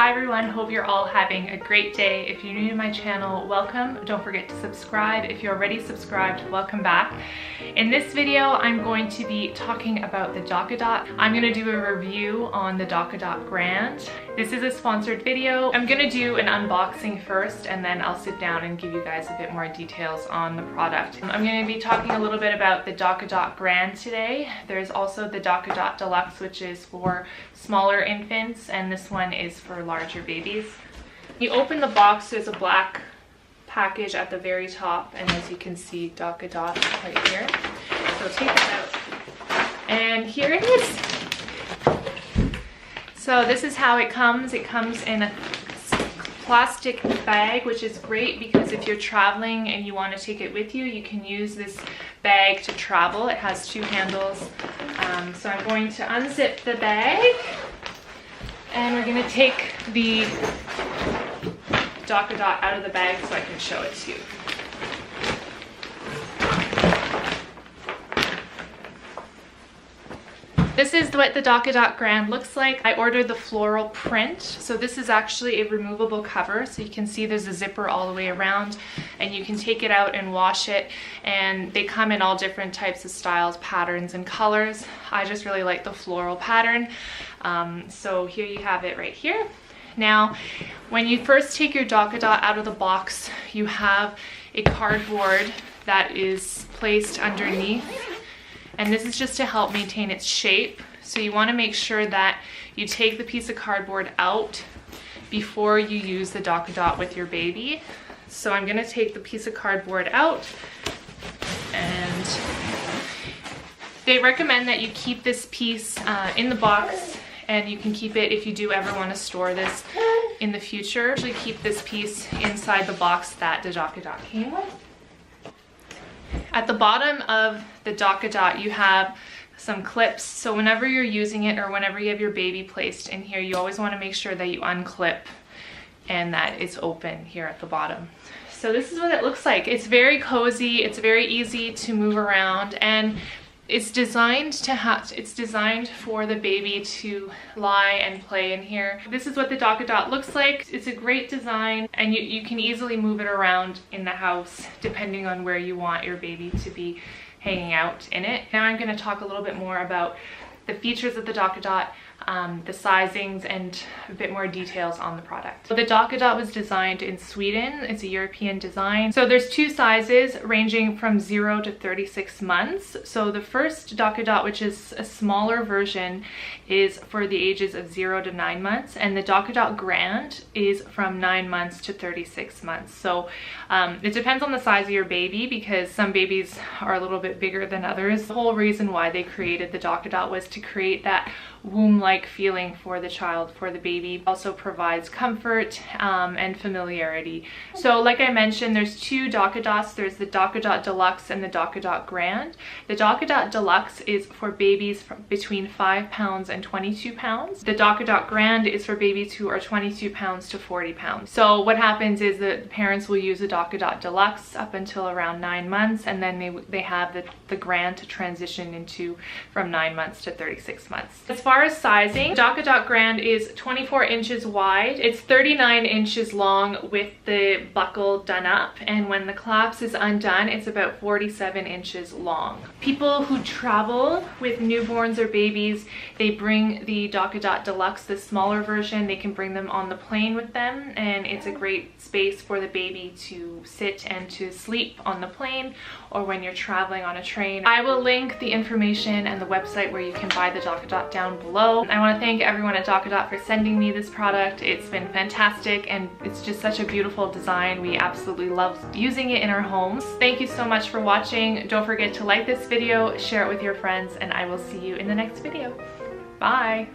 Hi everyone, hope you're all having a great day. If you're new to my channel, welcome. Don't forget to subscribe. If you're already subscribed, welcome back. In this video, I'm going to be talking about the Dockatot. I'm going to do a review on the Dockatot Grand. This is a sponsored video. I'm going to do an unboxing first and then I'll sit down and give you guys a bit more details on the product. I'm going to be talking a little bit about the Dockatot Grand today. There's also the Dockatot Deluxe, which is for smaller infants, and this one is for larger babies. You open the box, there's a black package at the very top, and as you can see, Dockatot right here. So take it out, and here it is. So this is how it comes. It comes in a plastic bag, which is great because if you're traveling and you want to take it with you, you can use this bag to travel. It has two handles. So I'm going to unzip the bag and we're going to take the Dockatot out of the bag so I can show it to you. This is what the Dockatot Grand looks like. I ordered the floral print. So this is actually a removable cover. So you can see there's a zipper all the way around and you can take it out and wash it. And they come in all different types of styles, patterns, and colors. I just really like the floral pattern. So here you have it right here. Now, when you first take your Dockatot out of the box, you have a cardboard that is placed underneath. And this is just to help maintain its shape. So you want to make sure that you take the piece of cardboard out before you use the Dockatot with your baby. So I'm going to take the piece of cardboard out, and they recommend that you keep this piece in the box, and you can keep it if you do ever want to store this in the future. Actually keep this piece inside the box that the Dockatot came with. At the bottom of the Dockatot, you have some clips. So whenever you're using it or whenever you have your baby placed in here, you always want to make sure that you unclip and that it's open here at the bottom. So this is what it looks like. It's very cozy. It's very easy to move around, and it's designed for the baby to lie and play in here. This is what the Dockatot looks like. It's a great design, and you can easily move it around in the house depending on where you want your baby to be hanging out in it. Now I'm going to talk a little bit more about the features of the Dockatot, the sizings, and a bit more details on the product. So the Dockatot was designed in Sweden. It's a European design. So there's two sizes ranging from 0 to 36 months. So the first Dockatot, which is a smaller version, is for the ages of 0 to 9 months, and the Dockatot Grand is from 9 months to 36 months. So it depends on the size of your baby because some babies are a little bit bigger than others. The whole reason why they created the Dockatot was to create that womb-like feeling for the child, for the baby. It also provides comfort and familiarity. So like I mentioned, there's two Dockatots. There's the Dockatot Deluxe and the Dockatot Grand. The Dockatot Deluxe is for babies between 5 pounds and 22 pounds. The Dockatot Grand is for babies who are 22 pounds to 40 pounds. So what happens is that the parents will use the Dockatot Deluxe up until around 9 months, and then they have the Grand to transition into from 9 months to 36 months. As far as sizing, the Dockatot Grand is 24 inches wide. It's 39 inches long with the buckle done up, and when the clasp is undone, it's about 47 inches long. People who travel with newborns or babies, they bring the Dockatot Deluxe, the smaller version. They can bring them on the plane with them, and it's a great space for the baby to sit and to sleep on the plane or when you're traveling on a train. I will link the information and the website where you can buy the Dockatot down below. I want to thank everyone at Dockatot for sending me this product. It's been fantastic, and it's just such a beautiful design. We absolutely love using it in our homes. Thank you so much for watching. Don't forget to like this video, share it with your friends, and I will see you in the next video. Bye!